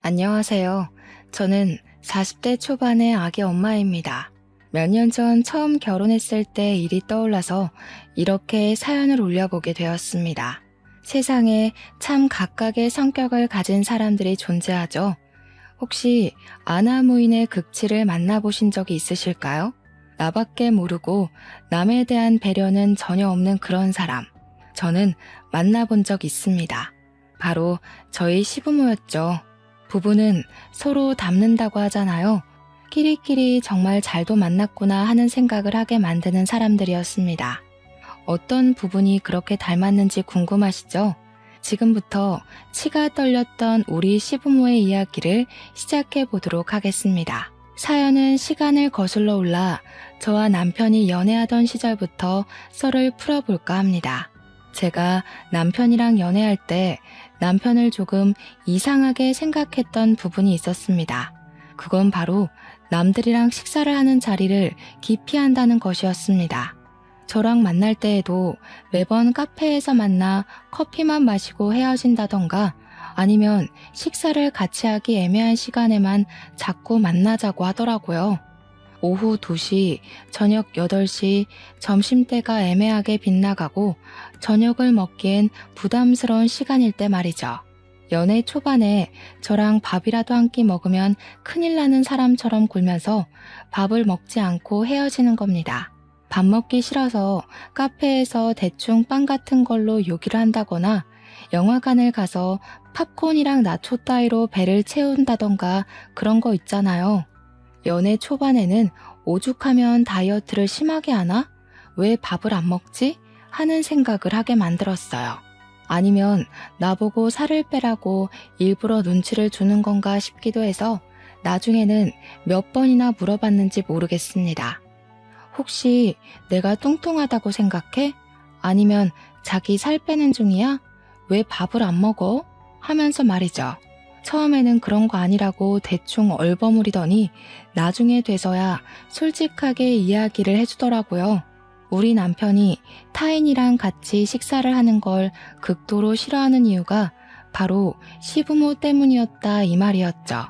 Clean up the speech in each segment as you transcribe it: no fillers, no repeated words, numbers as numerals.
안녕하세요. 저는 40대 초반의 아기 엄마입니다. 몇 년 전 처음 결혼했을 때 일이 떠올라서 이렇게 사연을 올려보게 되었습니다. 세상에 참 각각의 성격을 가진 사람들이 존재하죠. 혹시 아나무인의 극치를 만나보신 적이 있으실까요? 나밖에 모르고 남에 대한 배려는 전혀 없는 그런 사람. 저는 만나본 적 있습니다. 바로 저희 시부모였죠. 부부는 서로 닮는다고 하잖아요. 끼리끼리 정말 잘도 만났구나 하는 생각을 하게 만드는 사람들이었습니다. 어떤 부분이 그렇게 닮았는지 궁금하시죠? 지금부터 치가 떨렸던 우리 시부모의 이야기를 시작해 보도록 하겠습니다. 사연은 시간을 거슬러 올라 저와 남편이 연애하던 시절부터 썰을 풀어볼까 합니다. 제가 남편이랑 연애할 때 남편을 조금 이상하게 생각했던 부분이 있었습니다. 그건 바로 남들이랑 식사를 하는 자리를 기피한다는 것이었습니다. 저랑 만날 때에도 매번 카페에서 만나 커피만 마시고 헤어진다던가 아니면 식사를 같이 하기 애매한 시간에만 자꾸 만나자고 하더라고요. 오후 2시, 저녁 8시, 점심때가 애매하게 빗나가고 저녁을 먹기엔 부담스러운 시간일 때 말이죠. 연애 초반에 저랑 밥이라도 한 끼 먹으면 큰일 나는 사람처럼 굴면서 밥을 먹지 않고 헤어지는 겁니다. 밥 먹기 싫어서 카페에서 대충 빵 같은 걸로 요기를 한다거나 영화관을 가서 팝콘이랑 나초 따위로 배를 채운다던가 그런 거 있잖아요. 연애 초반에는 오죽하면 다이어트를 심하게 하나? 왜 밥을 안 먹지? 하는 생각을 하게 만들었어요. 아니면 나보고 살을 빼라고 일부러 눈치를 주는 건가 싶기도 해서 나중에는 몇 번이나 물어봤는지 모르겠습니다. 혹시 내가 뚱뚱하다고 생각해? 아니면 자기 살 빼는 중이야? 왜 밥을 안 먹어? 하면서 말이죠. 처음에는 그런 거 아니라고 대충 얼버무리더니 나중에 돼서야 솔직하게 이야기를 해주더라고요. 우리 남편이 타인이랑 같이 식사를 하는 걸 극도로 싫어하는 이유가 바로 시부모 때문이었다 이 말이었죠.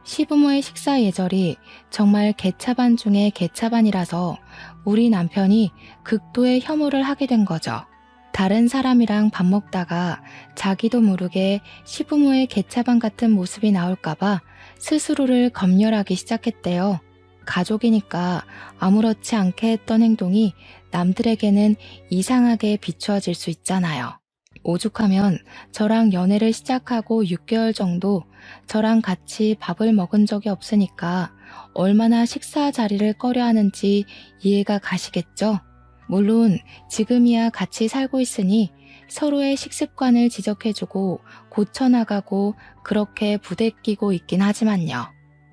시부모의 식사 예절이 정말 개차반 중에 개차반이라서 우리 남편이 극도의 혐오를 하게 된 거죠. 다른 사람이랑 밥 먹다가 자기도 모르게 시부모의 개차반 같은 모습이 나올까봐 스스로를 검열하기 시작했대요. 가족이니까 아무렇지 않게 했던 행동이 남들에게는 이상하게 비추어질 수 있잖아요. 오죽하면 저랑 연애를 시작하고 6개월 정도 저랑 같이 밥을 먹은 적이 없으니까 얼마나 식사 자리를 꺼려 하는지 이해가 가시겠죠? 물론 지금이야 같이 살고 있으니 서로의 식습관을 지적해주고 고쳐나가고 그렇게 부대끼고 있긴 하지만요.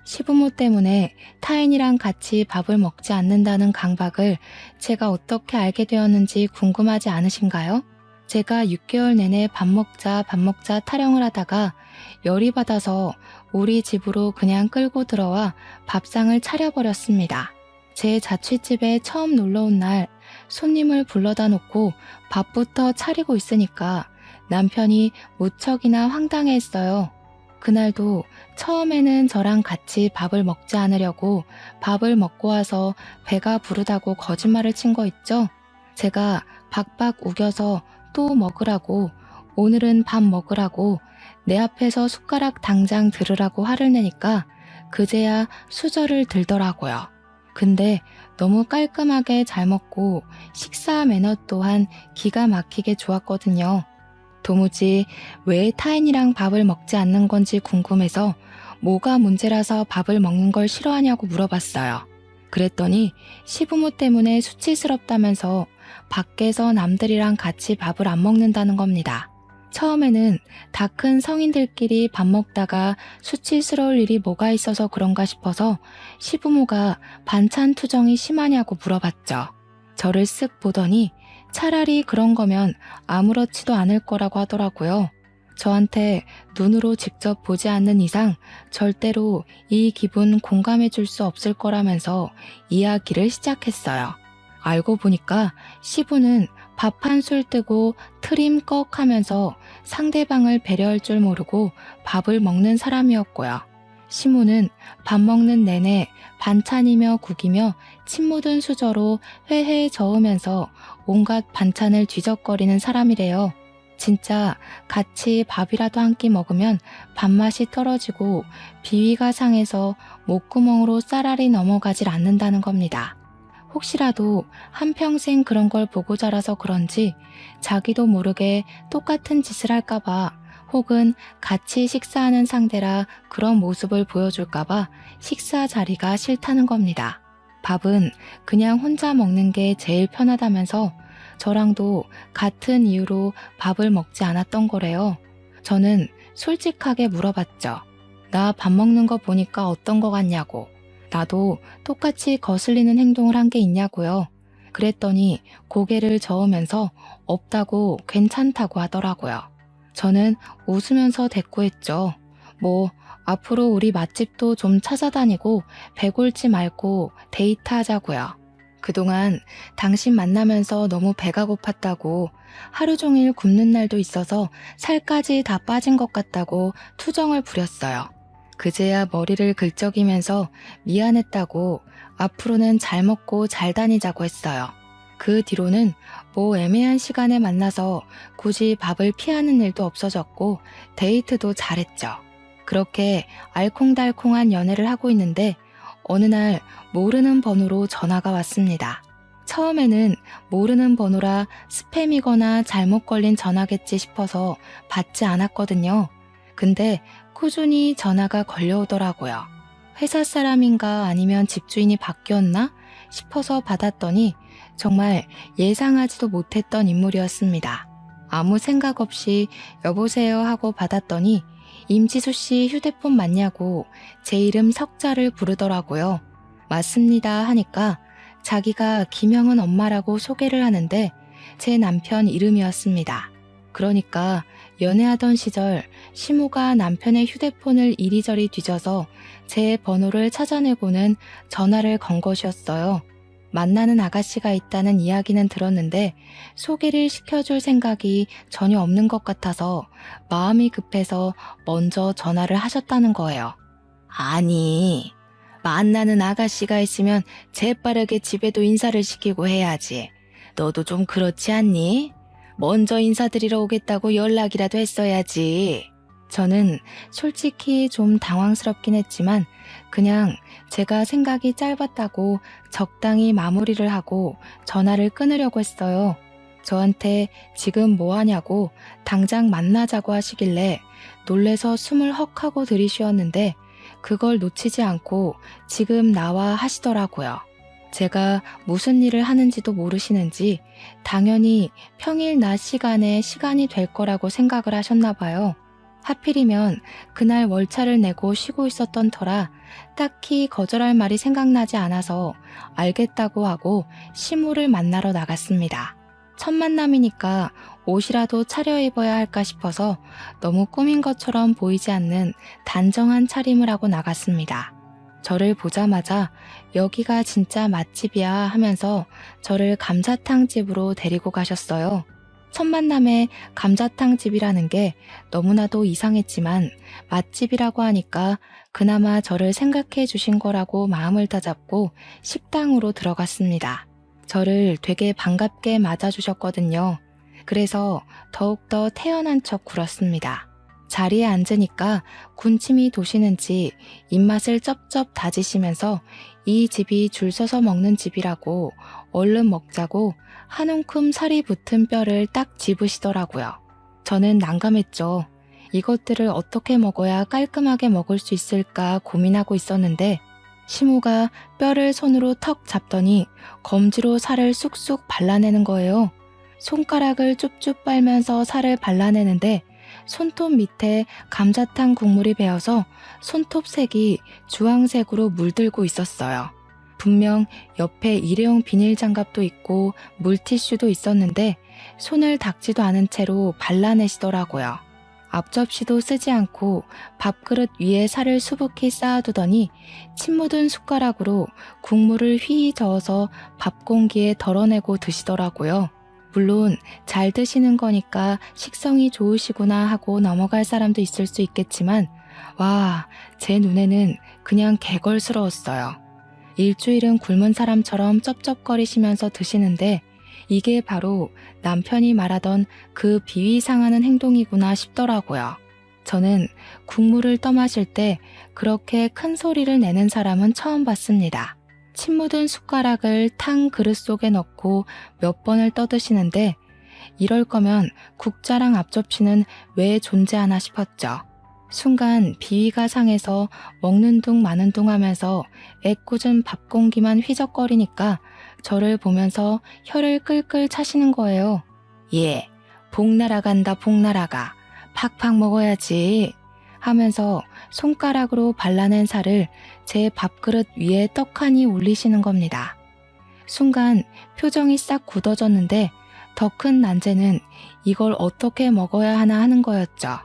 시부모 때문에 타인이랑 같이 밥을 먹지 않는다는 강박을 제가 어떻게 알게 되었는지 궁금하지 않으신가요? 제가 6개월 내내 밥 먹자 타령을 하다가 열이 받아서 우리 집으로 그냥 끌고 들어와 밥상을 차려버렸습니다. 제 자취집에 처음 놀러온 날 손님을 불러다 놓고 밥부터 차리고 있으니까 남편이 무척이나 황당해했어요. 그날도 처음에는 저랑 같이 밥을 먹지 않으려고 밥을 먹고 와서 배가 부르다고 거짓말을 친 거 있죠? 제가 박박 우겨서 또 먹으라고, 오늘은 밥 먹으라고, 내 앞에서 숟가락 당장 들으라고 화를 내니까 그제야 수저를 들더라고요. 근데 너무 깔끔하게 잘 먹고 식사 매너 또한 기가 막히게 좋았거든요. 도무지 왜 타인이랑 밥을 먹지 않는 건지 궁금해서 뭐가 문제라서 밥을 먹는 걸 싫어하냐고 물어봤어요. 그랬더니 시부모 때문에 수치스럽다면서 밖에서 남들이랑 같이 밥을 안 먹는다는 겁니다. 처음에는 다 큰 성인들끼리 밥 먹다가 수치스러울 일이 뭐가 있어서 그런가 싶어서 시부모가 반찬 투정이 심하냐고 물어봤죠. 저를 쓱 보더니 차라리 그런 거면 아무렇지도 않을 거라고 하더라고요. 저한테 눈으로 직접 보지 않는 이상 절대로 이 기분 공감해 줄 수 없을 거라면서 이야기를 시작했어요. 알고 보니까 시부는 밥 한 술 뜨고 트림 꺽 하면서 상대방을 배려할 줄 모르고 밥을 먹는 사람이었고요. 시모는 밥 먹는 내내 반찬이며 국이며 침 묻은 수저로 회회에 저으면서 온갖 반찬을 뒤적거리는 사람이래요. 진짜 같이 밥이라도 한 끼 먹으면 밥맛이 떨어지고 비위가 상해서 목구멍으로 쌀알이 넘어가질 않는다는 겁니다. 혹시라도 한평생 그런 걸 보고 자라서 그런지 자기도 모르게 똑같은 짓을 할까봐 혹은 같이 식사하는 상대라 그런 모습을 보여줄까봐 식사 자리가 싫다는 겁니다. 밥은 그냥 혼자 먹는 게 제일 편하다면서 저랑도 같은 이유로 밥을 먹지 않았던 거래요. 저는 솔직하게 물어봤죠. 나 밥 먹는 거 보니까 어떤 거 같냐고. 나도 똑같이 거슬리는 행동을 한 게 있냐고요. 그랬더니 고개를 저으면서 없다고 괜찮다고 하더라고요. 저는 웃으면서 대꾸했죠. 뭐 앞으로 우리 맛집도 좀 찾아다니고 배 골지 말고 데이트하자고요. 그동안 당신 만나면서 너무 배가 고팠다고 하루 종일 굶는 날도 있어서 살까지 다 빠진 것 같다고 투정을 부렸어요. 그제야 머리를 긁적이면서 미안했다고 앞으로는 잘 먹고 잘 다니자고 했어요. 그 뒤로는 뭐 애매한 시간에 만나서 굳이 밥을 피하는 일도 없어졌고 데이트도 잘했죠. 그렇게 알콩달콩한 연애를 하고 있는데 어느 날 모르는 번호로 전화가 왔습니다. 처음에는 모르는 번호라 스팸이거나 잘못 걸린 전화겠지 싶어서 받지 않았거든요. 근데 꾸준히 전화가 걸려오더라고요. 회사 사람인가 아니면 집주인이 바뀌었나 싶어서 받았더니 정말 예상하지도 못했던 인물이었습니다. 아무 생각 없이 여보세요 하고 받았더니 임지수 씨 휴대폰 맞냐고 제 이름 석자를 부르더라고요. 맞습니다 하니까 자기가 김영은 엄마라고 소개를 하는데 제 남편 이름이었습니다. 그러니까 연애하던 시절 시모가 남편의 휴대폰을 이리저리 뒤져서 제 번호를 찾아내고는 전화를 건 것이었어요. 만나는 아가씨가 있다는 이야기는 들었는데 소개를 시켜줄 생각이 전혀 없는 것 같아서 마음이 급해서 먼저 전화를 하셨다는 거예요. 아니, 만나는 아가씨가 있으면 재빠르게 집에도 인사를 시키고 해야지. 너도 좀 그렇지 않니? 먼저 인사드리러 오겠다고 연락이라도 했어야지. 저는 솔직히 좀 당황스럽긴 했지만 그냥 제가 생각이 짧았다고 적당히 마무리를 하고 전화를 끊으려고 했어요. 저한테 지금 뭐 하냐고 당장 만나자고 하시길래 놀래서 숨을 헉 하고 들이쉬었는데 그걸 놓치지 않고 지금 나와 하시더라고요. 제가 무슨 일을 하는지도 모르시는지 당연히 평일 낮 시간에 시간이 될 거라고 생각을 하셨나 봐요. 하필이면 그날 월차를 내고 쉬고 있었던 터라 딱히 거절할 말이 생각나지 않아서 알겠다고 하고 시모를 만나러 나갔습니다. 첫 만남이니까 옷이라도 차려입어야 할까 싶어서 너무 꾸민 것처럼 보이지 않는 단정한 차림을 하고 나갔습니다. 저를 보자마자 여기가 진짜 맛집이야 하면서 저를 감자탕 집으로 데리고 가셨어요. 첫 만남에 감자탕 집이라는 게 너무나도 이상했지만 맛집이라고 하니까 그나마 저를 생각해 주신 거라고 마음을 다잡고 식당으로 들어갔습니다. 저를 되게 반갑게 맞아주셨거든요. 그래서 더욱더 태연한 척 굴었습니다. 자리에 앉으니까 군침이 도시는지 입맛을 쩝쩝 다지시면서 이 집이 줄 서서 먹는 집이라고 얼른 먹자고 한 움큼 살이 붙은 뼈를 딱 집으시더라고요. 저는 난감했죠. 이것들을 어떻게 먹어야 깔끔하게 먹을 수 있을까 고민하고 있었는데 시모가 뼈를 손으로 턱 잡더니 검지로 살을 쑥쑥 발라내는 거예요. 손가락을 쭉쭉 빨면서 살을 발라내는데 손톱 밑에 감자탕 국물이 배어서 손톱 색이 주황색으로 물들고 있었어요. 분명 옆에 일회용 비닐 장갑도 있고 물티슈도 있었는데 손을 닦지도 않은 채로 발라내시더라고요. 앞접시도 쓰지 않고 밥그릇 위에 살을 수북히 쌓아두더니 침 묻은 숟가락으로 국물을 휘휘 저어서 밥 공기에 덜어내고 드시더라고요. 물론 잘 드시는 거니까 식성이 좋으시구나 하고 넘어갈 사람도 있을 수 있겠지만 와, 제 눈에는 그냥 개걸스러웠어요. 일주일은 굶은 사람처럼 쩝쩝거리시면서 드시는데 이게 바로 남편이 말하던 그 비위 상하는 행동이구나 싶더라고요. 저는 국물을 떠마실 때 그렇게 큰 소리를 내는 사람은 처음 봤습니다. 침 묻은 숟가락을 탕 그릇 속에 넣고 몇 번을 떠드시는데 이럴 거면 국자랑 앞접시는 왜 존재하나 싶었죠. 순간 비위가 상해서 먹는 둥 마는 둥 하면서 애꿎은 밥 공기만 휘적거리니까 저를 보면서 혀를 끌끌 차시는 거예요. 예, 복 날아간다 복 날아가. 팍팍 먹어야지 하면서 손가락으로 발라낸 살을 제 밥그릇 위에 떡하니 올리시는 겁니다. 순간 표정이 싹 굳어졌는데 더 큰 난제는 이걸 어떻게 먹어야 하나 하는 거였죠.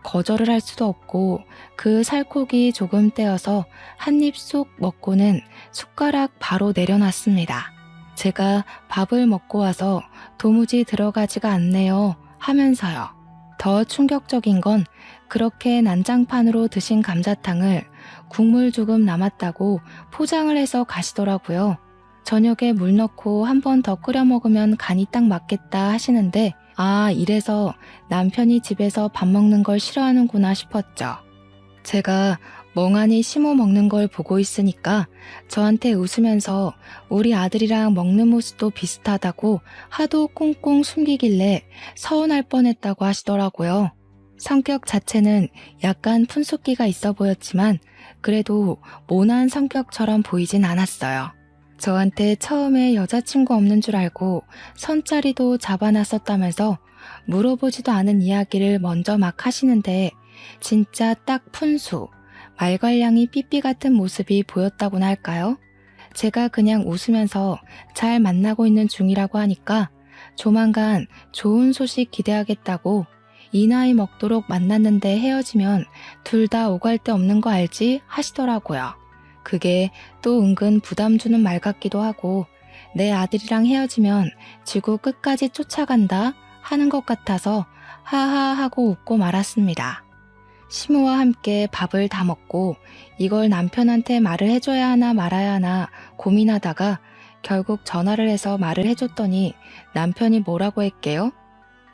거절을 할 수도 없고 그 살코기 조금 떼어서 한 입 쏙 먹고는 숟가락 바로 내려놨습니다. 제가 밥을 먹고 와서 도무지 들어가지가 않네요 하면서요. 더 충격적인 건 그렇게 난장판으로 드신 감자탕을 국물 조금 남았다고 포장을 해서 가시더라고요. 저녁에 물 넣고 한 번 더 끓여 먹으면 간이 딱 맞겠다 하시는데 아, 이래서 남편이 집에서 밥 먹는 걸 싫어하는구나 싶었죠. 제가 멍하니 심호 먹는 걸 보고 있으니까 저한테 웃으면서 우리 아들이랑 먹는 모습도 비슷하다고 하도 꽁꽁 숨기길래 서운할 뻔했다고 하시더라고요. 성격 자체는 약간 푼숫기가 있어 보였지만 그래도 모난 성격처럼 보이진 않았어요. 저한테 처음에 여자친구 없는 줄 알고 선자리도 잡아놨었다면서 물어보지도 않은 이야기를 먼저 막 하시는데 진짜 딱 푼수, 말괄량이 삐삐 같은 모습이 보였다고나 할까요? 제가 그냥 웃으면서 잘 만나고 있는 중이라고 하니까 조만간 좋은 소식 기대하겠다고 이 나이 먹도록 만났는데 헤어지면 둘 다 오갈 데 없는 거 알지? 하시더라고요. 그게 또 은근 부담 주는 말 같기도 하고 내 아들이랑 헤어지면 지구 끝까지 쫓아간다 하는 것 같아서 하하 하고 웃고 말았습니다. 시모와 함께 밥을 다 먹고 이걸 남편한테 말을 해줘야 하나 말아야 하나 고민하다가 결국 전화를 해서 말을 해줬더니 남편이 뭐라고 했게요?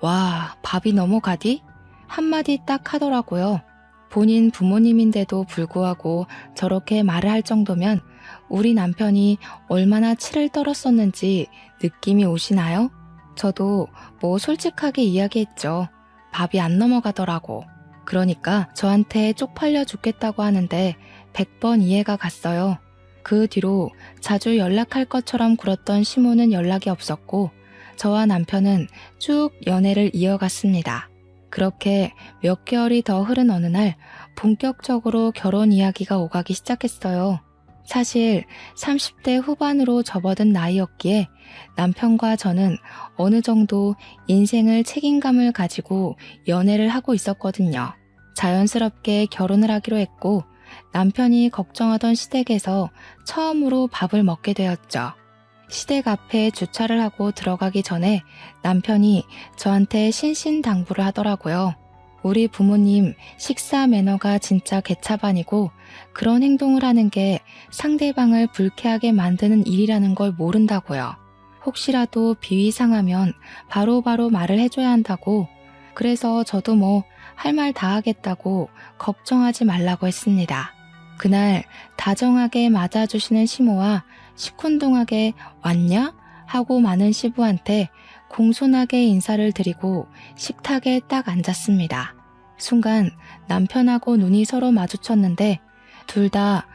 와, 밥이 넘어가디? 한마디 딱 하더라고요. 본인 부모님인데도 불구하고 저렇게 말을 할 정도면 우리 남편이 얼마나 치를 떨었었는지 느낌이 오시나요? 저도 뭐 솔직하게 이야기했죠. 밥이 안 넘어가더라고. 그러니까 저한테 쪽팔려 죽겠다고 하는데 100번 이해가 갔어요. 그 뒤로 자주 연락할 것처럼 굴었던 시모는 연락이 없었고 저와 남편은 쭉 연애를 이어갔습니다. 그렇게 몇 개월이 더 흐른 어느 날 본격적으로 결혼 이야기가 오가기 시작했어요. 사실 30대 후반으로 접어든 나이였기에 남편과 저는 어느 정도 인생을 책임감을 가지고 연애를 하고 있었거든요. 자연스럽게 결혼을 하기로 했고 남편이 걱정하던 시댁에서 처음으로 밥을 먹게 되었죠. 시댁 앞에 주차를 하고 들어가기 전에 남편이 저한테 신신당부를 하더라고요. 우리 부모님 식사 매너가 진짜 개차반이고 그런 행동을 하는 게 상대방을 불쾌하게 만드는 일이라는 걸 모른다고요. 혹시라도 비위 상하면 바로바로 말을 해줘야 한다고. 그래서 저도 뭐 할 말 다 하겠다고 걱정하지 말라고 했습니다. 그날 다정하게 맞아주시는 시모와 시큰둥하게 왔냐? 하고 많은 시부한테 공손하게 인사를 드리고 식탁에 딱 앉았습니다. 순간 남편하고 눈이 서로 마주쳤는데 둘 다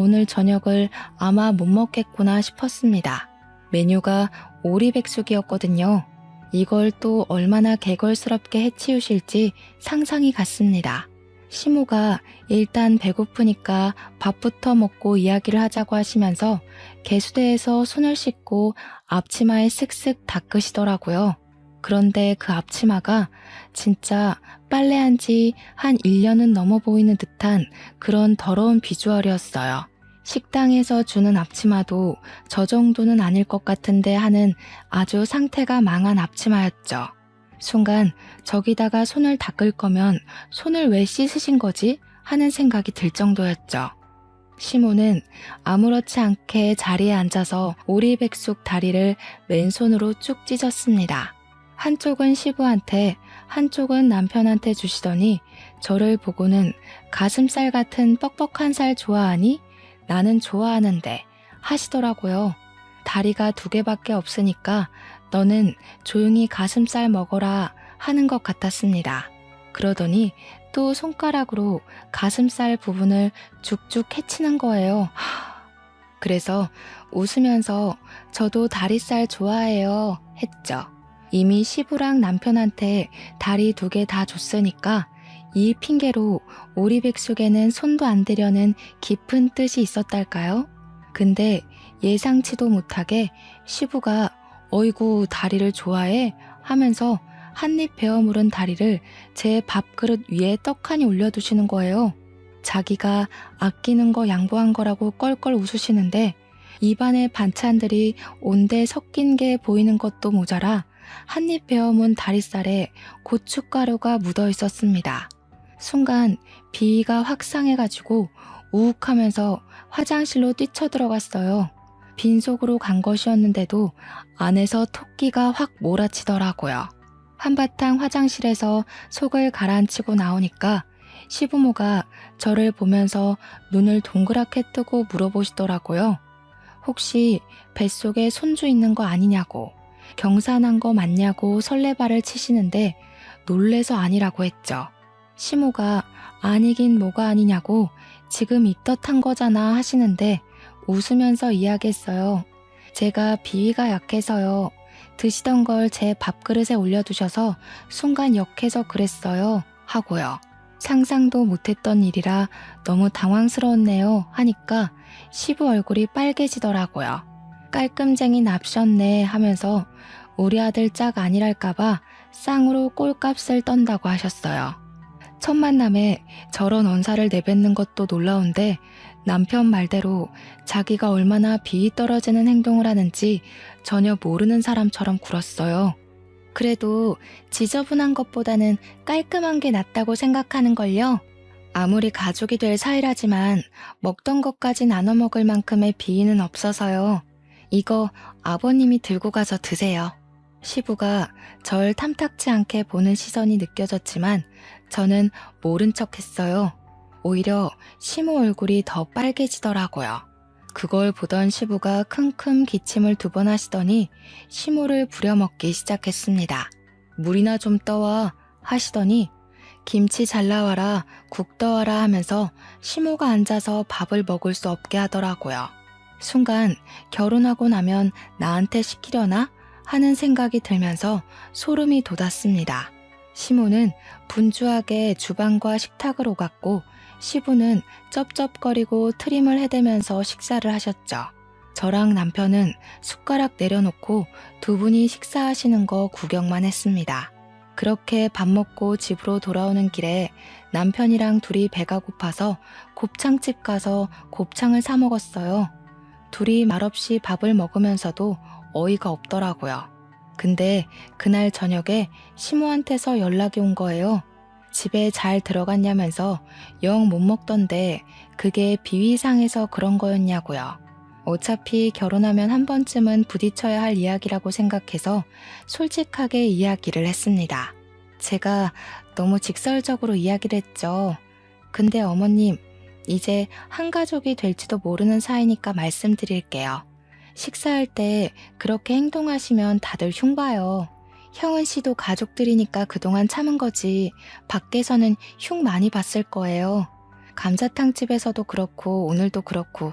오늘 저녁을 아마 못 먹겠구나 싶었습니다. 메뉴가 오리백숙이었거든요. 이걸 또 얼마나 개걸스럽게 해치우실지 상상이 갔습니다. 시모가 일단 배고프니까 밥부터 먹고 이야기를 하자고 하시면서 개수대에서 손을 씻고 앞치마에 쓱쓱 닦으시더라고요. 그런데 그 앞치마가 진짜 빨래한 지 한 1년은 넘어 보이는 듯한 그런 더러운 비주얼이었어요. 식당에서 주는 앞치마도 저 정도는 아닐 것 같은데 하는 아주 상태가 망한 앞치마였죠. 순간 저기다가 손을 닦을 거면 손을 왜 씻으신 거지? 하는 생각이 들 정도였죠. 시모는 아무렇지 않게 자리에 앉아서 오리백숙 다리를 왼손으로 쭉 찢었습니다. 한쪽은 시부한테 한쪽은 남편한테 주시더니 저를 보고는 가슴살 같은 뻑뻑한 살 좋아하니? 나는 좋아하는데 하시더라고요. 다리가 2개밖에 없으니까 너는 조용히 가슴살 먹어라 하는 것 같았습니다. 그러더니 또 손가락으로 가슴살 부분을 죽죽 해치는 거예요. 그래서 웃으면서 저도 다리살 좋아해요 했죠. 이미 시부랑 남편한테 다리 2개 다 줬으니까 이 핑계로 오리백숙에는 손도 안 대려는 깊은 뜻이 있었달까요? 근데 예상치도 못하게 시부가 어이구 다리를 좋아해? 하면서 한입 베어 물은 다리를 제 밥그릇 위에 떡하니 올려두시는 거예요. 자기가 아끼는 거 양보한 거라고 껄껄 웃으시는데 입안에 반찬들이 온데 섞인 게 보이는 것도 모자라 한입 베어문 다리살에 고춧가루가 묻어 있었습니다. 순간 비위가 확 상해가지고 우욱하면서 화장실로 뛰쳐들어갔어요. 빈속으로 간 것이었는데도 안에서 토끼가 확 몰아치더라고요. 한바탕 화장실에서 속을 가라앉히고 나오니까 시부모가 저를 보면서 눈을 동그랗게 뜨고 물어보시더라고요. 혹시 뱃속에 손주 있는 거 아니냐고, 경사난 거 맞냐고 설레발을 치시는데 놀래서 아니라고 했죠. 시모가 아니긴 뭐가 아니냐고 지금 입덧한 거잖아 하시는데 웃으면서 이야기했어요. 제가 비위가 약해서요. 드시던 걸 제 밥그릇에 올려두셔서 순간 역해서 그랬어요 하고요. 상상도 못했던 일이라 너무 당황스러웠네요 하니까 시부 얼굴이 빨개지더라고요. 깔끔쟁이 납셨네 하면서 우리 아들 짝 아니랄까봐 쌍으로 꼴값을 떤다고 하셨어요. 첫 만남에 저런 언사를 내뱉는 것도 놀라운데 남편 말대로 자기가 얼마나 비위 떨어지는 행동을 하는지 전혀 모르는 사람처럼 굴었어요. 그래도 지저분한 것보다는 깔끔한 게 낫다고 생각하는걸요. 아무리 가족이 될 사이라지만 먹던 것까지 나눠 먹을 만큼의 비위는 없어서요. 이거 아버님이 들고 가서 드세요. 시부가 절 탐탁지 않게 보는 시선이 느껴졌지만 저는 모른 척 했어요. 오히려 시모 얼굴이 더 빨개지더라고요. 그걸 보던 시부가 킁킁 기침을 2번 하시더니 시모를 부려먹기 시작했습니다. 물이나 좀 떠와 하시더니 김치 잘 나와라, 국 떠와라 하면서 시모가 앉아서 밥을 먹을 수 없게 하더라고요. 순간 결혼하고 나면 나한테 시키려나 하는 생각이 들면서 소름이 돋았습니다. 시모는 분주하게 주방과 식탁을 오갔고 시부는 쩝쩝거리고 트림을 해대면서 식사를 하셨죠. 저랑 남편은 숟가락 내려놓고 2분이 식사하시는 거 구경만 했습니다. 그렇게 밥 먹고 집으로 돌아오는 길에 남편이랑 둘이 배가 고파서 곱창집 가서 곱창을 사 먹었어요. 둘이 말없이 밥을 먹으면서도 어이가 없더라고요. 근데 그날 저녁에 시모한테서 연락이 온 거예요. 집에 잘 들어갔냐면서 영 못 먹던데 그게 비위상해서 그런 거였냐고요. 어차피 결혼하면 한 번쯤은 부딪혀야 할 이야기라고 생각해서 솔직하게 이야기를 했습니다. 제가 너무 직설적으로 이야기를 했죠. 근데 어머님, 이제 한 가족이 될지도 모르는 사이니까 말씀드릴게요. 식사할 때 그렇게 행동하시면 다들 흉봐요. 형은 씨도 가족들이니까 그동안 참은 거지 밖에서는 흉 많이 봤을 거예요. 감자탕집에서도 그렇고 오늘도 그렇고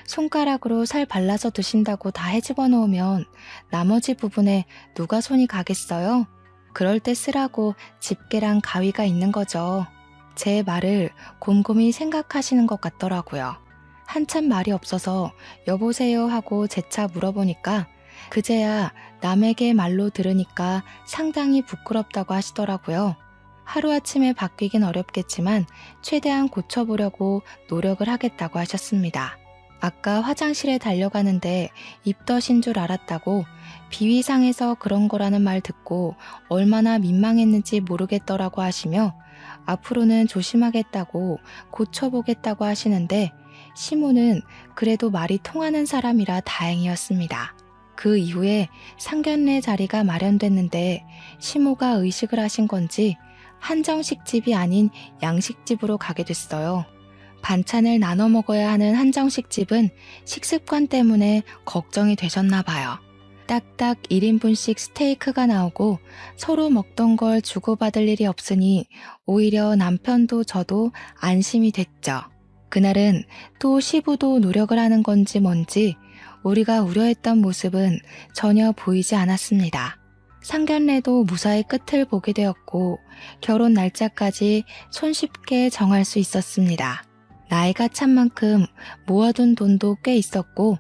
손가락으로 살 발라서 드신다고 다 헤집어 놓으면 나머지 부분에 누가 손이 가겠어요? 그럴 때 쓰라고 집게랑 가위가 있는 거죠. 제 말을 곰곰이 생각하시는 것 같더라고요. 한참 말이 없어서 여보세요 하고 재차 물어보니까 그제야 남에게 말로 들으니까 상당히 부끄럽다고 하시더라고요. 하루아침에 바뀌긴 어렵겠지만 최대한 고쳐보려고 노력을 하겠다고 하셨습니다. 아까 화장실에 달려가는데 입덧인 줄 알았다고 비위상해서 그런 거라는 말 듣고 얼마나 민망했는지 모르겠더라고 하시며 앞으로는 조심하겠다고 고쳐보겠다고 하시는데 시모는 그래도 말이 통하는 사람이라 다행이었습니다. 그 이후에 상견례 자리가 마련됐는데 시모가 의식을 하신 건지 한정식집이 아닌 양식집으로 가게 됐어요. 반찬을 나눠 먹어야 하는 한정식집은 식습관 때문에 걱정이 되셨나 봐요. 딱딱 1인분씩 스테이크가 나오고 서로 먹던 걸 주고받을 일이 없으니 오히려 남편도 저도 안심이 됐죠. 그날은 또 시부도 노력을 하는 건지 뭔지 우리가 우려했던 모습은 전혀 보이지 않았습니다. 상견례도 무사히 끝을 보게 되었고 결혼 날짜까지 손쉽게 정할 수 있었습니다. 나이가 찬 만큼 모아둔 돈도 꽤 있었고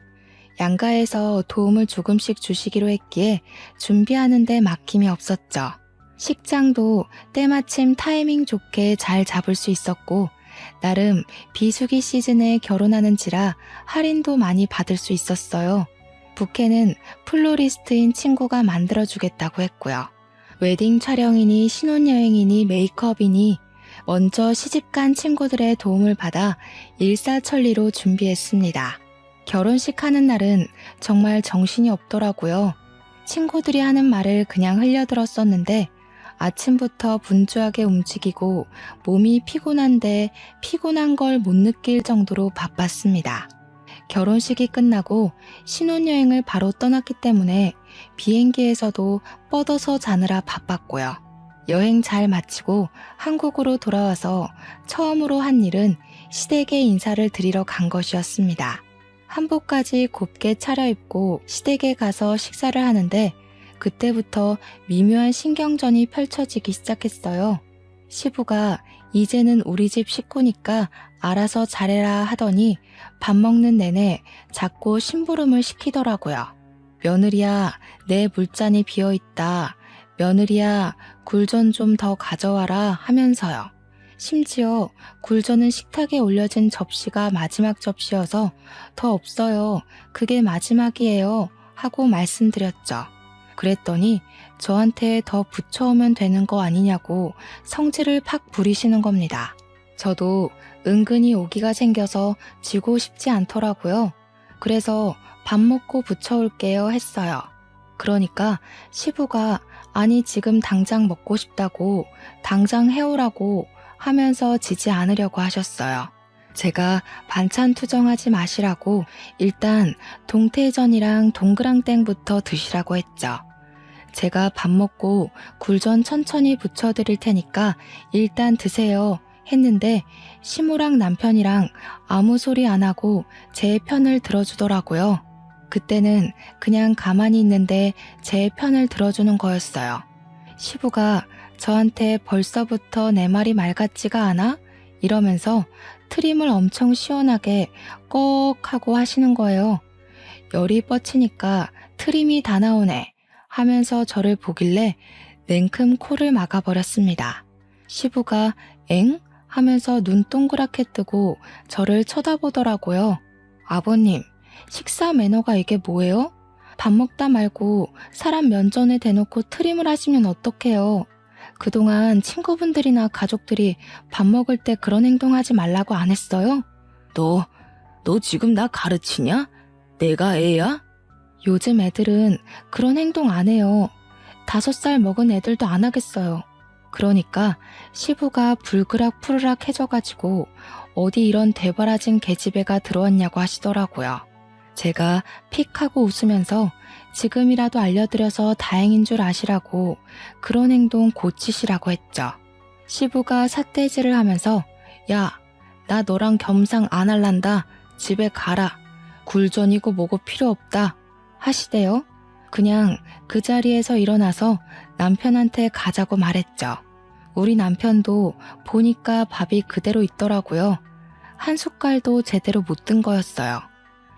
양가에서 도움을 조금씩 주시기로 했기에 준비하는 데 막힘이 없었죠. 식장도 때마침 타이밍 좋게 잘 잡을 수 있었고 나름 비수기 시즌에 결혼하는지라 할인도 많이 받을 수 있었어요. 부케는 플로리스트인 친구가 만들어주겠다고 했고요. 웨딩 촬영이니 신혼여행이니 메이크업이니 먼저 시집간 친구들의 도움을 받아 일사천리로 준비했습니다. 결혼식 하는 날은 정말 정신이 없더라고요. 친구들이 하는 말을 그냥 흘려들었었는데 아침부터 분주하게 움직이고 몸이 피곤한데 피곤한 걸 못 느낄 정도로 바빴습니다. 결혼식이 끝나고 신혼여행을 바로 떠났기 때문에 비행기에서도 뻗어서 자느라 바빴고요. 여행 잘 마치고 한국으로 돌아와서 처음으로 한 일은 시댁에 인사를 드리러 간 것이었습니다. 한복까지 곱게 차려입고 시댁에 가서 식사를 하는데 그때부터 미묘한 신경전이 펼쳐지기 시작했어요. 시부가 이제는 우리 집 식구니까 알아서 잘해라 하더니 밥 먹는 내내 자꾸 심부름을 시키더라고요. 며느리야, 내 물잔이 비어있다. 며느리야, 굴전 좀 더 가져와라 하면서요. 심지어 굴전은 식탁에 올려진 접시가 마지막 접시여서 더 없어요. 그게 마지막이에요. 하고 말씀드렸죠. 그랬더니 저한테 더 붙여오면 되는 거 아니냐고 성질을 팍 부리시는 겁니다. 저도 은근히 오기가 생겨서 지고 싶지 않더라고요. 그래서 밥 먹고 붙여올게요 했어요. 그러니까 시부가 아니 지금 당장 먹고 싶다고 당장 해오라고 하면서 지지 않으려고 하셨어요. 제가 반찬 투정하지 마시라고 일단 동태전이랑 동그랑땡부터 드시라고 했죠. 제가 밥 먹고 굴전 천천히 부쳐드릴 테니까 일단 드세요 했는데 시모랑 남편이랑 아무 소리 안 하고 제 편을 들어주더라고요. 그때는 그냥 가만히 있는데 제 편을 들어주는 거였어요. 시부가 저한테 벌써부터 내 말이 말 같지가 않아? 이러면서 트림을 엄청 시원하게 꺽 하고 하시는 거예요. 열이 뻗치니까 트림이 다 나오네 하면서 저를 보길래 냉큼 코를 막아버렸습니다. 시부가 엥? 하면서 눈 동그랗게 뜨고 저를 쳐다보더라고요. 아버님, 식사 매너가 이게 뭐예요? 밥 먹다 말고 사람 면전에 대놓고 트림을 하시면 어떡해요? 그동안 친구분들이나 가족들이 밥 먹을 때 그런 행동하지 말라고 안 했어요? 너 지금 나 가르치냐? 내가 애야? 요즘 애들은 그런 행동 안 해요. 5살 먹은 애들도 안 하겠어요. 그러니까 시부가 불그락 푸르락 해져가지고 어디 이런 대바라진 계집애가 들어왔냐고 하시더라고요. 제가 픽 하고 웃으면서 지금이라도 알려드려서 다행인 줄 아시라고 그런 행동 고치시라고 했죠. 시부가 삿대질을 하면서 야, 나 너랑 겸상 안 할란다. 집에 가라. 굴전이고 뭐고 필요 없다. 하시대요. 그냥 그 자리에서 일어나서 남편한테 가자고 말했죠. 우리 남편도 보니까 밥이 그대로 있더라고요. 한 숟갈도 제대로 못 든 거였어요.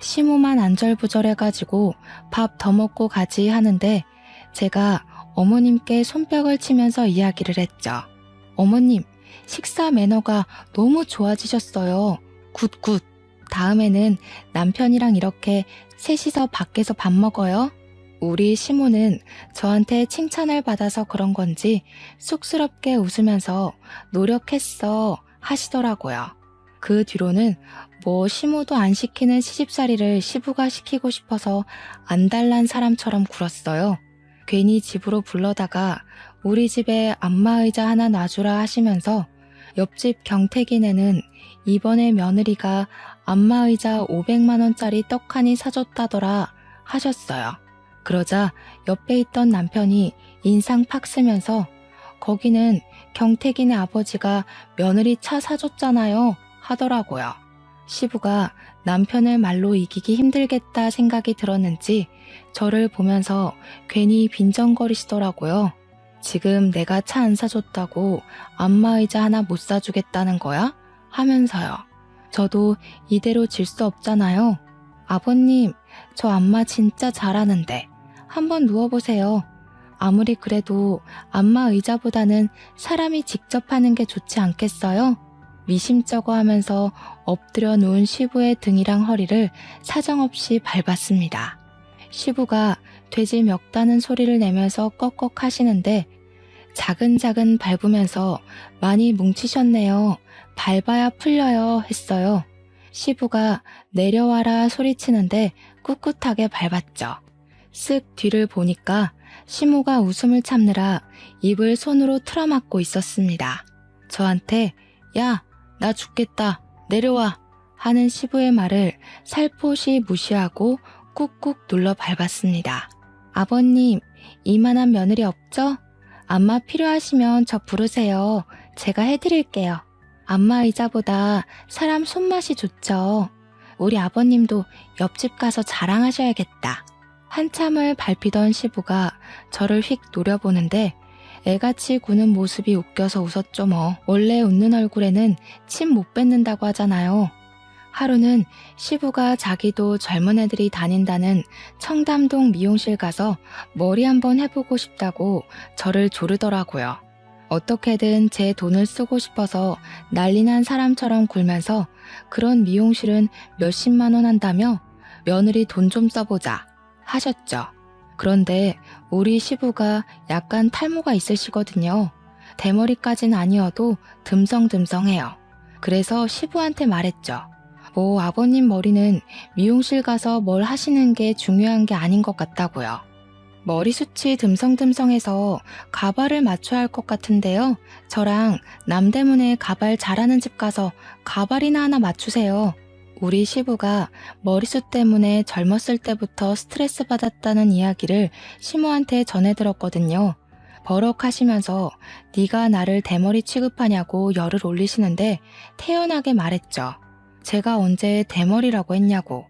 시모만 안절부절해가지고 밥 더 먹고 가지 하는데 제가 어머님께 손뼉을 치면서 이야기를 했죠. 어머님, 식사 매너가 너무 좋아지셨어요. 굿굿. 다음에는 남편이랑 이렇게 셋이서 밖에서 밥 먹어요. 우리 시모는 저한테 칭찬을 받아서 그런 건지 쑥스럽게 웃으면서 노력했어 하시더라고요. 그 뒤로는 뭐 시모도 안 시키는 시집살이를 시부가 시키고 싶어서 안달난 사람처럼 굴었어요. 괜히 집으로 불러다가 우리 집에 안마의자 하나 놔주라 하시면서 옆집 경태기네는 이번에 며느리가 안마의자 500만 원짜리 떡하니 사줬다더라 하셨어요. 그러자 옆에 있던 남편이 인상 팍 쓰면서 거기는 경태기네 아버지가 며느리 차 사줬잖아요 하더라고요. 시부가 남편을 말로 이기기 힘들겠다 생각이 들었는지 저를 보면서 괜히 빈정거리시더라고요. 지금 내가 차 안 사줬다고 안마의자 하나 못 사주겠다는 거야? 하면서요. 저도 이대로 질 수 없잖아요. 아버님, 저 안마 진짜 잘하는데 한번 누워보세요. 아무리 그래도 안마의자보다는 사람이 직접 하는 게 좋지 않겠어요? 미심쩍어 하면서 엎드려 누운 시부의 등이랑 허리를 사정없이 밟았습니다. 시부가 돼지 멱다는 소리를 내면서 꺽꺽 하시는데 자근자근 밟으면서 많이 뭉치셨네요. 밟아야 풀려요 했어요. 시부가 내려와라 소리치는데 꿋꿋하게 밟았죠. 쓱 뒤를 보니까 시모가 웃음을 참느라 입을 손으로 틀어막고 있었습니다. 저한테 야, 나 죽겠다. 내려와. 하는 시부의 말을 살포시 무시하고 꾹꾹 눌러 밟았습니다. 아버님, 이만한 며느리 없죠? 안마 필요하시면 저 부르세요. 제가 해드릴게요. 안마 의자보다 사람 손맛이 좋죠. 우리 아버님도 옆집 가서 자랑하셔야겠다. 한참을 밟히던 시부가 저를 휙 노려보는데 애같이 구는 모습이 웃겨서 웃었죠 뭐. 원래 웃는 얼굴에는 침 못 뱉는다고 하잖아요. 하루는 시부가 자기도 젊은 애들이 다닌다는 청담동 미용실 가서 머리 한번 해보고 싶다고 저를 조르더라고요. 어떻게든 제 돈을 쓰고 싶어서 난리난 사람처럼 굴면서 그런 미용실은 몇십만 원 한다며 며느리 돈 좀 써보자 하셨죠. 그런데 우리 시부가 약간 탈모가 있으시거든요. 대머리까진 아니어도 듬성듬성해요. 그래서 시부한테 말했죠. 뭐 아버님 머리는 미용실 가서 뭘 하시는 게 중요한 게 아닌 것 같다고요. 머리숱이 듬성듬성해서 가발을 맞춰야 할 것 같은데요. 저랑 남대문에 가발 잘하는 집 가서 가발이나 하나 맞추세요. 우리 시부가 머리숱 때문에 젊었을 때부터 스트레스 받았다는 이야기를 시모한테 전해 들었거든요. 버럭하시면서 네가 나를 대머리 취급하냐고 열을 올리시는데 태연하게 말했죠. 제가 언제 대머리라고 했냐고.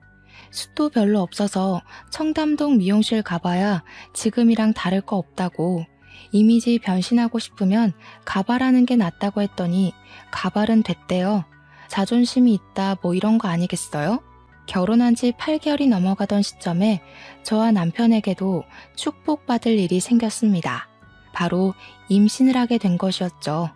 숱도 별로 없어서 청담동 미용실 가봐야 지금이랑 다를 거 없다고. 이미지 변신하고 싶으면 가발하는 게 낫다고 했더니 가발은 됐대요. 자존심이 있다 뭐 이런 거 아니겠어요? 결혼한 지 8개월이 넘어가던 시점에 저와 남편에게도 축복받을 일이 생겼습니다. 바로 임신을 하게 된 것이었죠.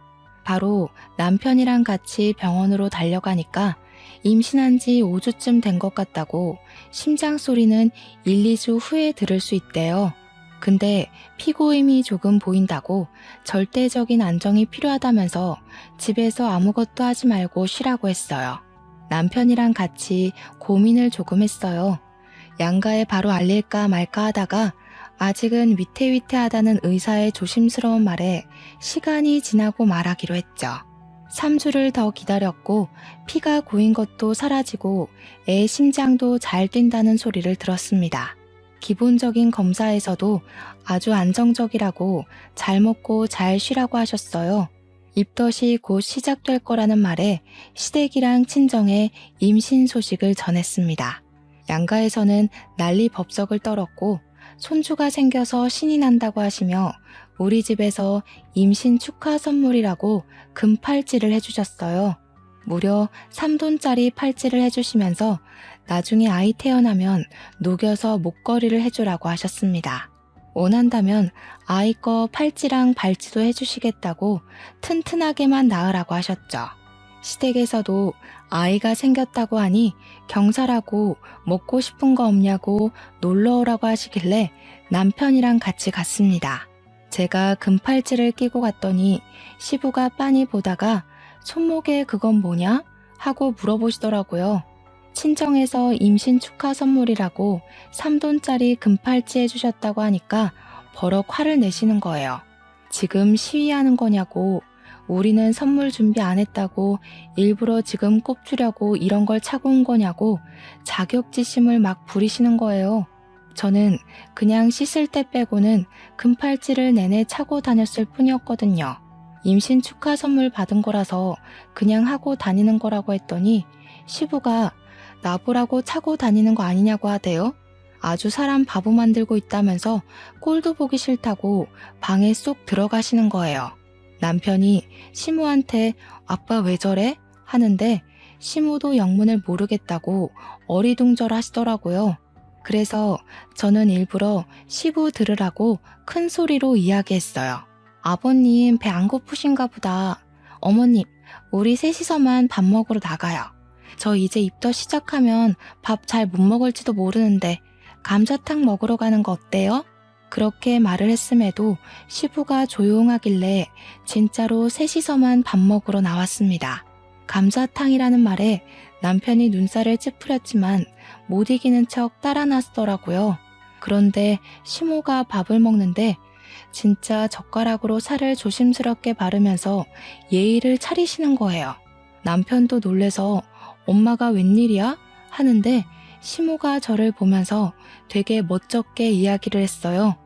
바로 남편이랑 같이 병원으로 달려가니까 임신한 지 5주쯤 된 것 같다고 심장 소리는 1, 2주 후에 들을 수 있대요. 근데 피고임이 조금 보인다고 절대적인 안정이 필요하다면서 집에서 아무것도 하지 말고 쉬라고 했어요. 남편이랑 같이 고민을 조금 했어요. 양가에 바로 알릴까 말까 하다가 아직은 위태위태하다는 의사의 조심스러운 말에 시간이 지나고 말하기로 했죠. 3주를 더 기다렸고 피가 고인 것도 사라지고 애 심장도 잘 뛴다는 소리를 들었습니다. 기본적인 검사에서도 아주 안정적이라고 잘 먹고 잘 쉬라고 하셨어요. 입덧이 곧 시작될 거라는 말에 시댁이랑 친정에 임신 소식을 전했습니다. 양가에서는 난리 법석을 떨었고 손주가 생겨서 신이 난다고 하시며 우리 집에서 임신 축하 선물이라고 금 팔찌를 해주셨어요. 무려 3돈짜리 팔찌를 해주시면서 나중에 아이 태어나면 녹여서 목걸이를 해주라고 하셨습니다. 원한다면 아이 거 팔찌랑 발찌도 해주시겠다고 튼튼하게만 낳으라고 하셨죠. 시댁에서도 아이가 생겼다고 하니 경사라고 먹고 싶은 거 없냐고 놀러 오라고 하시길래 남편이랑 같이 갔습니다. 제가 금팔찌를 끼고 갔더니 시부가 빤히 보다가 손목에 그건 뭐냐? 하고 물어보시더라고요. 친정에서 임신 축하 선물이라고 3돈짜리 금팔찌 해주셨다고 하니까 버럭 화를 내시는 거예요. 지금 시위하는 거냐고, 우리는 선물 준비 안 했다고 일부러 지금 꼽주려고 이런 걸 차고 온 거냐고 자격지심을 막 부리시는 거예요. 저는 그냥 씻을 때 빼고는 금팔찌를 내내 차고 다녔을 뿐이었거든요. 임신 축하 선물 받은 거라서 그냥 하고 다니는 거라고 했더니 시부가 나보라고 차고 다니는 거 아니냐고 하대요. 아주 사람 바보 만들고 있다면서 꼴도 보기 싫다고 방에 쏙 들어가시는 거예요. 남편이 시무한테 아빠 왜 저래? 하는데 시무도 영문을 모르겠다고 어리둥절하시더라고요. 그래서 저는 일부러 시부 들으라고 큰 소리로 이야기했어요. 아버님 배 안 고프신가 보다. 어머님, 우리 셋이서만 밥 먹으러 나가요. 저 이제 입덧 시작하면 밥 잘 못 먹을지도 모르는데 감자탕 먹으러 가는 거 어때요? 그렇게 말을 했음에도 시부가 조용하길래 진짜로 셋이서만 밥 먹으러 나왔습니다. 감자탕이라는 말에 남편이 눈살을 찌푸렸지만 못 이기는 척 따라 나서더라고요. 그런데 시모가 밥을 먹는데 진짜 젓가락으로 살을 조심스럽게 바르면서 예의를 차리시는 거예요. 남편도 놀래서 엄마가 웬일이야? 하는데 시모가 저를 보면서 되게 멋쩍게 이야기를 했어요.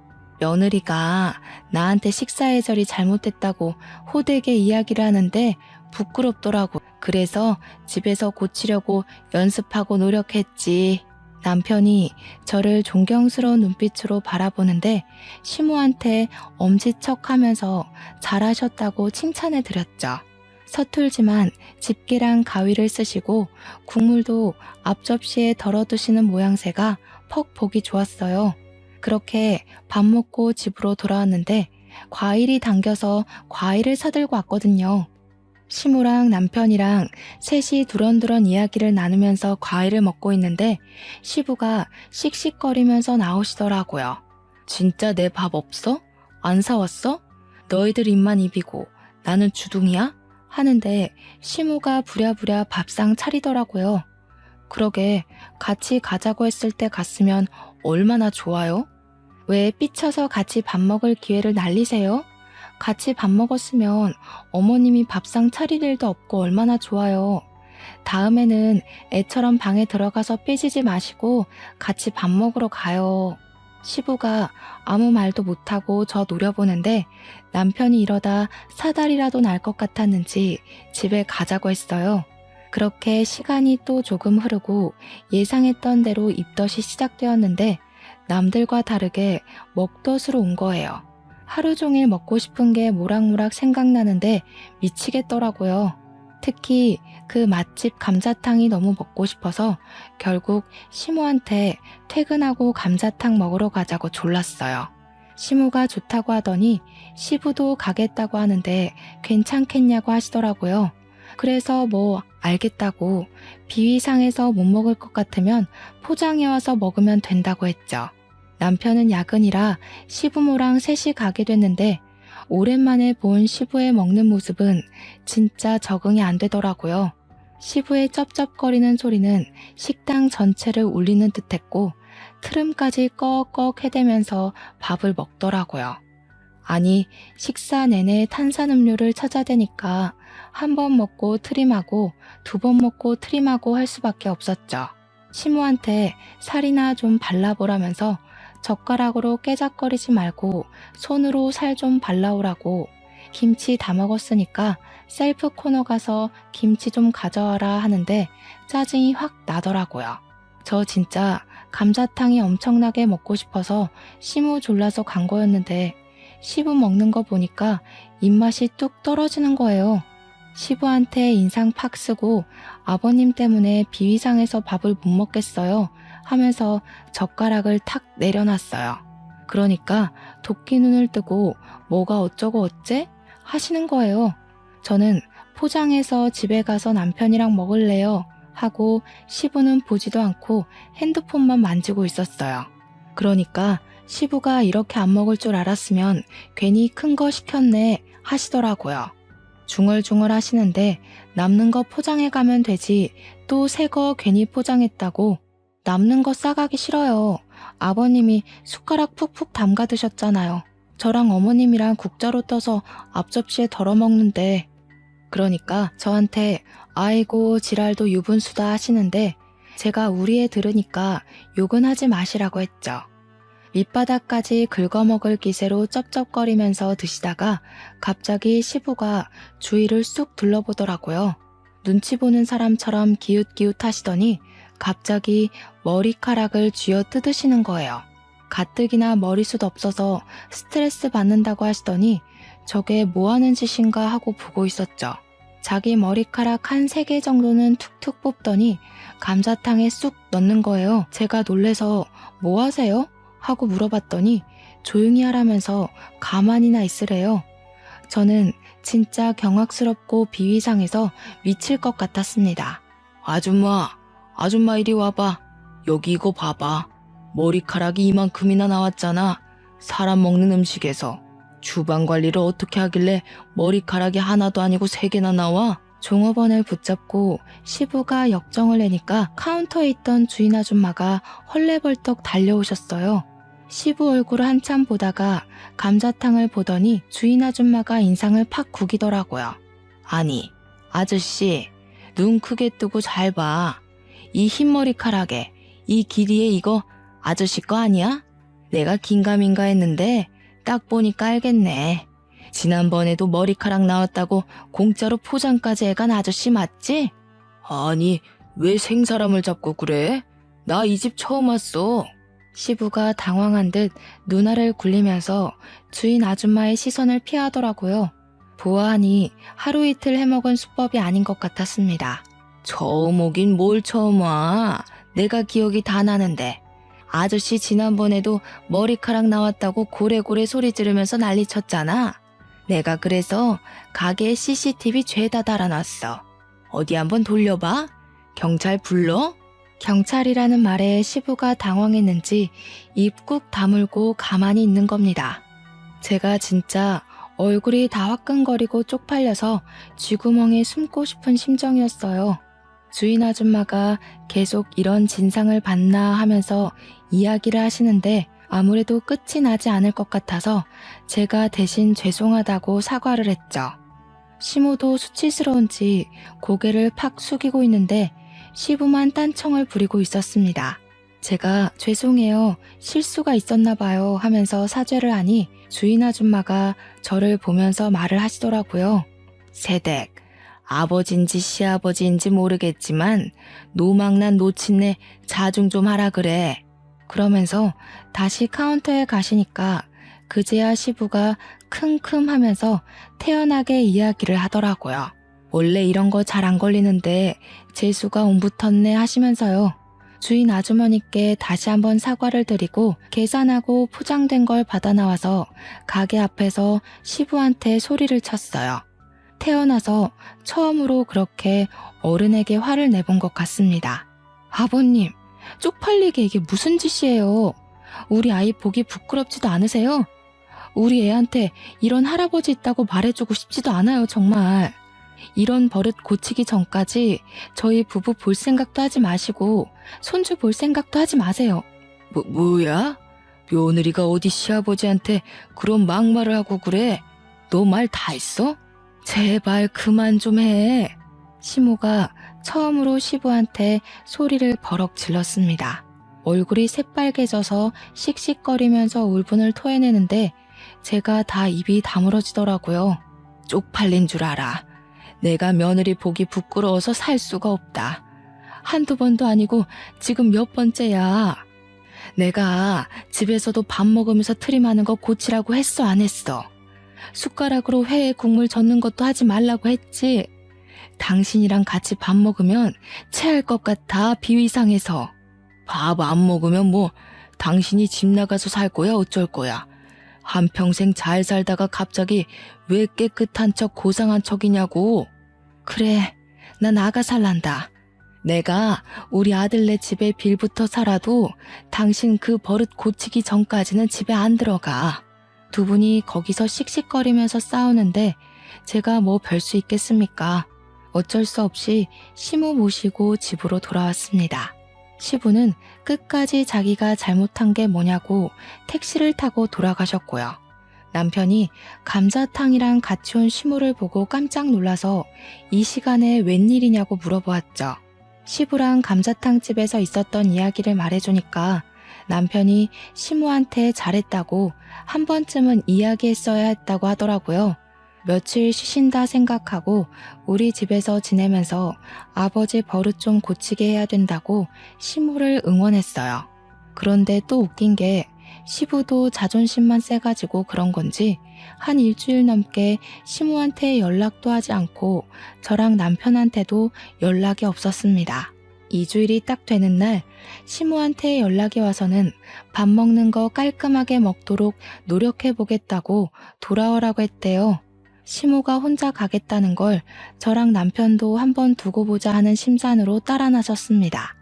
며느리가 나한테 식사 예절이 잘못됐다고 호되게 이야기를 하는데 부끄럽더라고. 그래서 집에서 고치려고 연습하고 노력했지. 남편이 저를 존경스러운 눈빛으로 바라보는데 시모한테 엄지척하면서 잘하셨다고 칭찬해 드렸죠. 서툴지만 집게랑 가위를 쓰시고 국물도 앞접시에 덜어두시는 모양새가 퍽 보기 좋았어요. 그렇게 밥 먹고 집으로 돌아왔는데 과일이 당겨서 과일을 사들고 왔거든요. 시모랑 남편이랑 셋이 두런두런 이야기를 나누면서 과일을 먹고 있는데 시부가 씩씩거리면서 나오시더라고요. 진짜 내 밥 없어? 안 사왔어? 너희들 입만 입이고 나는 주둥이야? 하는데 시모가 부랴부랴 밥상 차리더라고요. 그러게 같이 가자고 했을 때 갔으면 얼마나 좋아요? 왜 삐쳐서 같이 밥 먹을 기회를 날리세요? 같이 밥 먹었으면 어머님이 밥상 차릴 일도 없고 얼마나 좋아요. 다음에는 애처럼 방에 들어가서 삐지지 마시고 같이 밥 먹으러 가요. 시부가 아무 말도 못하고 저 노려보는데 남편이 이러다 사달이라도 날 것 같았는지 집에 가자고 했어요. 그렇게 시간이 또 조금 흐르고 예상했던 대로 입덧이 시작되었는데 남들과 다르게 먹덧으로 온 거예요. 하루 종일 먹고 싶은 게 모락모락 생각나는데 미치겠더라고요. 특히 그 맛집 감자탕이 너무 먹고 싶어서 결국 시모한테 퇴근하고 감자탕 먹으러 가자고 졸랐어요. 시모가 좋다고 하더니 시부도 가겠다고 하는데 괜찮겠냐고 하시더라고요. 그래서 뭐 알겠다고 비위상해서 못 먹을 것 같으면 포장해와서 먹으면 된다고 했죠. 남편은 야근이라 시부모랑 셋이 가게 됐는데 오랜만에 본 시부의 먹는 모습은 진짜 적응이 안 되더라고요. 시부의 쩝쩝거리는 소리는 식당 전체를 울리는 듯했고 트름까지 꺽꺽 해대면서 밥을 먹더라고요. 아니, 식사 내내 탄산음료를 찾아대니까 한 번 먹고 트림하고 두 번 먹고 트림하고 할 수밖에 없었죠. 시모한테 살이나 좀 발라보라면서 젓가락으로 깨작거리지 말고 손으로 살 좀 발라오라고, 김치 다 먹었으니까 셀프 코너 가서 김치 좀 가져와라 하는데 짜증이 확 나더라고요. 저 진짜 감자탕이 엄청나게 먹고 싶어서 시무 졸라서 간 거였는데 시부 먹는 거 보니까 입맛이 뚝 떨어지는 거예요. 시부한테 인상 팍 쓰고 아버님 때문에 비위상해서 밥을 못 먹겠어요 하면서 젓가락을 탁 내려놨어요. 그러니까 도끼 눈을 뜨고 뭐가 어쩌고 어째 하시는 거예요. 저는 포장해서 집에 가서 남편이랑 먹을래요 하고 시부는 보지도 않고 핸드폰만 만지고 있었어요. 그러니까 시부가 이렇게 안 먹을 줄 알았으면 괜히 큰 거 시켰네 하시더라고요. 중얼중얼 하시는데 남는 거 포장해 가면 되지 또 새 거 괜히 포장했다고. 남는 거 싸가기 싫어요. 아버님이 숟가락 푹푹 담가 드셨잖아요. 저랑 어머님이랑 국자로 떠서 앞접시에 덜어 먹는데. 그러니까 저한테 아이고 지랄도 유분수다 하시는데 제가 우리 애 들으니까 욕은 하지 마시라고 했죠. 밑바닥까지 긁어먹을 기세로 쩝쩝거리면서 드시다가 갑자기 시부가 주위를 쑥 둘러보더라고요. 눈치 보는 사람처럼 기웃기웃 하시더니 갑자기 머리카락을 쥐어 뜯으시는 거예요. 가뜩이나 머리숱 없어서 스트레스 받는다고 하시더니 저게 뭐 하는 짓인가 하고 보고 있었죠. 자기 머리카락 한 3개 정도는 툭툭 뽑더니 감자탕에 쑥 넣는 거예요. 제가 놀래서 뭐 하세요? 하고 물어봤더니 조용히 하라면서 가만히나 있으래요. 저는 진짜 경악스럽고 비위상해서 미칠 것 같았습니다. 아줌마 이리 와봐. 여기 이거 봐봐. 머리카락이 이만큼이나 나왔잖아. 사람 먹는 음식에서. 주방 관리를 어떻게 하길래 머리카락이 하나도 아니고 3개나 나와? 종업원을 붙잡고 시부가 역정을 내니까 카운터에 있던 주인 아줌마가 헐레벌떡 달려오셨어요. 시부 얼굴을 한참 보다가 감자탕을 보더니 주인 아줌마가 인상을 팍 구기더라고요. 아니, 아저씨, 눈 크게 뜨고 잘 봐. 이 흰 머리카락에 이 길이에 이거 아저씨 거 아니야? 내가 긴가민가 했는데 딱 보니까 알겠네. 지난번에도 머리카락 나왔다고 공짜로 포장까지 해간 아저씨 맞지? 아니, 왜 생사람을 잡고 그래? 나 이 집 처음 왔어. 시부가 당황한 듯 눈알을 굴리면서 주인 아줌마의 시선을 피하더라고요. 보아하니 하루 이틀 해먹은 수법이 아닌 것 같았습니다. 처음 오긴 뭘 처음 와. 내가 기억이 다 나는데. 아저씨 지난번에도 머리카락 나왔다고 고래고래 소리 지르면서 난리쳤잖아. 내가 그래서 가게에 CCTV 죄다 달아놨어. 어디 한번 돌려봐. 경찰 불러? 경찰이라는 말에 시부가 당황했는지 입 꾹 다물고 가만히 있는 겁니다. 제가 진짜 얼굴이 다 화끈거리고 쪽팔려서 쥐구멍에 숨고 싶은 심정이었어요. 주인 아줌마가 계속 이런 진상을 받나 하면서 이야기를 하시는데 아무래도 끝이 나지 않을 것 같아서 제가 대신 죄송하다고 사과를 했죠. 시모도 수치스러운지 고개를 팍 숙이고 있는데 시부만 딴청을 부리고 있었습니다. 제가 죄송해요, 실수가 있었나 봐요 하면서 사죄를 하니 주인 아줌마가 저를 보면서 말을 하시더라고요. 세댁, 아버지인지 시아버지인지 모르겠지만 노망난 노친네 자중 좀 하라 그래. 그러면서 다시 카운터에 가시니까 그제야 시부가 킁킁 하면서 태연하게 이야기를 하더라고요. 원래 이런 거 잘 안 걸리는데 재수가 옴붙었네 하시면서요. 주인 아주머니께 다시 한번 사과를 드리고 계산하고 포장된 걸 받아 나와서 가게 앞에서 시부한테 소리를 쳤어요. 태어나서 처음으로 그렇게 어른에게 화를 내본 것 같습니다. 아버님, 쪽팔리게 이게 무슨 짓이에요? 우리 아이 보기 부끄럽지도 않으세요? 우리 애한테 이런 할아버지 있다고 말해주고 싶지도 않아요, 정말. 이런 버릇 고치기 전까지 저희 부부 볼 생각도 하지 마시고 손주 볼 생각도 하지 마세요. 뭐야? 며느리가 어디 시아버지한테 그런 막말을 하고 그래? 너 말 다 했어? 제발 그만 좀 해. 시모가 처음으로 시부한테 소리를 버럭 질렀습니다. 얼굴이 새빨개져서 씩씩거리면서 울분을 토해내는데 제가 다 입이 다물어지더라고요. 쪽팔린 줄 알아. 내가 며느리 보기 부끄러워서 살 수가 없다. 한두 번도 아니고 지금 몇 번째야. 내가 집에서도 밥 먹으면서 트림하는 거 고치라고 했어, 안 했어? 숟가락으로 회에 국물 젓는 것도 하지 말라고 했지. 당신이랑 같이 밥 먹으면 체할 것 같아, 비위상해서. 밥 안 먹으면 뭐 당신이 집 나가서 살 거야, 어쩔 거야. 한평생 잘 살다가 갑자기 왜 깨끗한 척 고상한 척이냐고. 그래, 난 아가 살란다. 내가 우리 아들네 집에 빌부터 살아도 당신 그 버릇 고치기 전까지는 집에 안 들어가. 두 분이 거기서 씩씩거리면서 싸우는데 제가 뭐 별 수 있겠습니까? 어쩔 수 없이 시부 모시고 집으로 돌아왔습니다. 시부는 끝까지 자기가 잘못한 게 뭐냐고 택시를 타고 돌아가셨고요. 남편이 감자탕이랑 같이 온 시부를 보고 깜짝 놀라서 이 시간에 웬일이냐고 물어보았죠. 시부랑 감자탕 집에서 있었던 이야기를 말해주니까 남편이 시부한테 잘했다고 한 번쯤은 이야기했어야 했다고 하더라고요. 며칠 쉬신다 생각하고 우리 집에서 지내면서 아버지 버릇 좀 고치게 해야 된다고 시부를 응원했어요. 그런데 또 웃긴 게 시부도 자존심만 세가지고 그런 건지 한 일주일 넘게 시부한테 연락도 하지 않고 저랑 남편한테도 연락이 없었습니다. 2주일이 딱 되는 날 시부한테 연락이 와서는 밥 먹는 거 깔끔하게 먹도록 노력해보겠다고 돌아오라고 했대요. 시모가 혼자 가겠다는 걸 저랑 남편도 한번 두고 보자 하는 심산으로 따라 나섰습니다.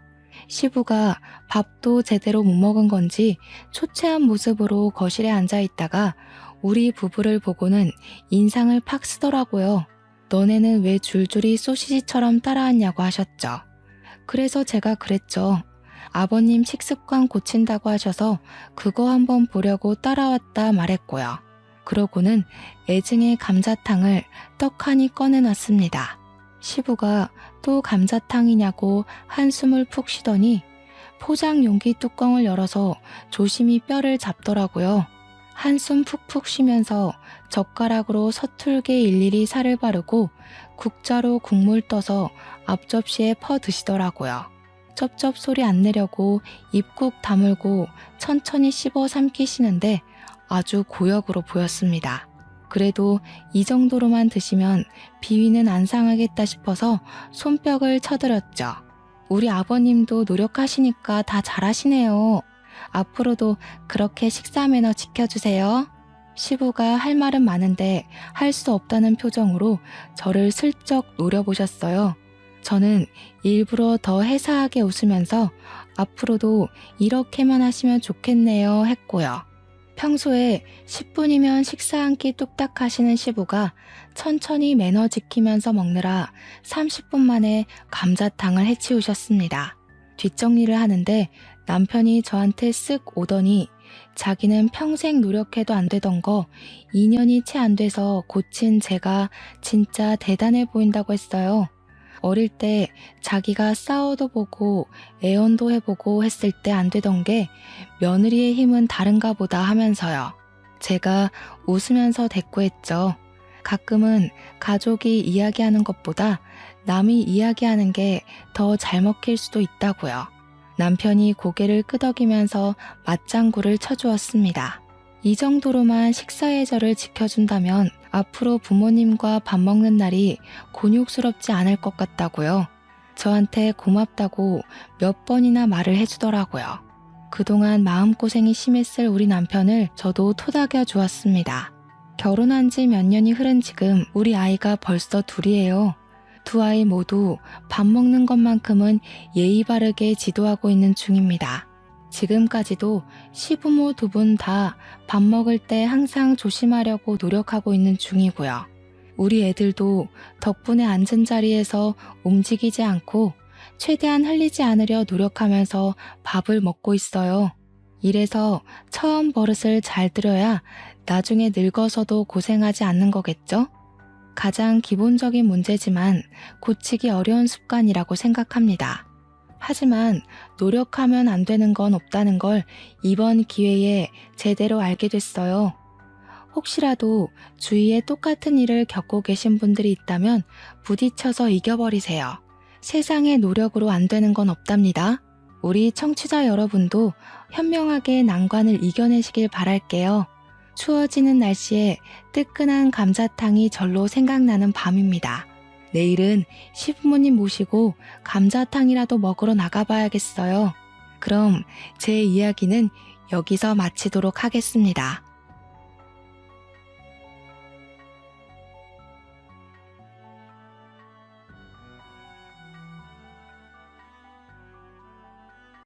시부가 밥도 제대로 못 먹은 건지 초췌한 모습으로 거실에 앉아 있다가 우리 부부를 보고는 인상을 팍 쓰더라고요. 너네는 왜 줄줄이 소시지처럼 따라왔냐고 하셨죠. 그래서 제가 그랬죠. 아버님 식습관 고친다고 하셔서 그거 한번 보려고 따라왔다 말했고요. 그러고는 애증의 감자탕을 떡하니 꺼내놨습니다. 시부가 또 감자탕이냐고 한숨을 푹 쉬더니 포장 용기 뚜껑을 열어서 조심히 뼈를 잡더라고요. 한숨 푹푹 쉬면서 젓가락으로 서툴게 일일이 살을 바르고 국자로 국물 떠서 앞접시에 퍼 드시더라고요. 쩝쩝 소리 안 내려고 입국 다물고 천천히 씹어 삼키시는데 아주 고역으로 보였습니다. 그래도 이 정도로만 드시면 비위는 안 상하겠다 싶어서 손뼉을 쳐드렸죠. 우리 아버님도 노력하시니까 다 잘하시네요. 앞으로도 그렇게 식사 매너 지켜주세요. 시부가 할 말은 많은데 할 수 없다는 표정으로 저를 슬쩍 노려보셨어요. 저는 일부러 더 해사하게 웃으면서 앞으로도 이렇게만 하시면 좋겠네요 했고요. 평소에 10분이면 식사 한 끼 뚝딱 하시는 시부가 천천히 매너 지키면서 먹느라 30분 만에 감자탕을 해치우셨습니다. 뒷정리를 하는데 남편이 저한테 쓱 오더니 자기는 평생 노력해도 안 되던 거 2년이 채 안 돼서 고친 제가 진짜 대단해 보인다고 했어요. 어릴 때 자기가 싸워도 보고 애원도 해보고 했을 때 안 되던 게 며느리의 힘은 다른가 보다 하면서요. 제가 웃으면서 대꾸했죠. 가끔은 가족이 이야기하는 것보다 남이 이야기하는 게 더 잘 먹힐 수도 있다고요. 남편이 고개를 끄덕이면서 맞장구를 쳐주었습니다. 이 정도로만 식사 예절을 지켜준다면 앞으로 부모님과 밥 먹는 날이 곤욕스럽지 않을 것 같다고요. 저한테 고맙다고 몇 번이나 말을 해주더라고요. 그동안 마음고생이 심했을 우리 남편을 저도 토닥여 주었습니다. 결혼한 지 몇 년이 흐른 지금 우리 아이가 벌써 둘이에요. 두 아이 모두 밥 먹는 것만큼은 예의 바르게 지도하고 있는 중입니다. 지금까지도 시부모 두 분 다 밥 먹을 때 항상 조심하려고 노력하고 있는 중이고요. 우리 애들도 덕분에 앉은 자리에서 움직이지 않고 최대한 흘리지 않으려 노력하면서 밥을 먹고 있어요. 이래서 처음 버릇을 잘 들여야 나중에 늙어서도 고생하지 않는 거겠죠? 가장 기본적인 문제지만 고치기 어려운 습관이라고 생각합니다. 하지만 노력하면 안 되는 건 없다는 걸 이번 기회에 제대로 알게 됐어요. 혹시라도 주위에 똑같은 일을 겪고 계신 분들이 있다면 부딪혀서 이겨버리세요. 세상의 노력으로 안 되는 건 없답니다. 우리 청취자 여러분도 현명하게 난관을 이겨내시길 바랄게요. 추워지는 날씨에 뜨끈한 감자탕이 절로 생각나는 밤입니다. 내일은 시부모님 모시고 감자탕이라도 먹으러 나가봐야겠어요. 그럼 제 이야기는 여기서 마치도록 하겠습니다.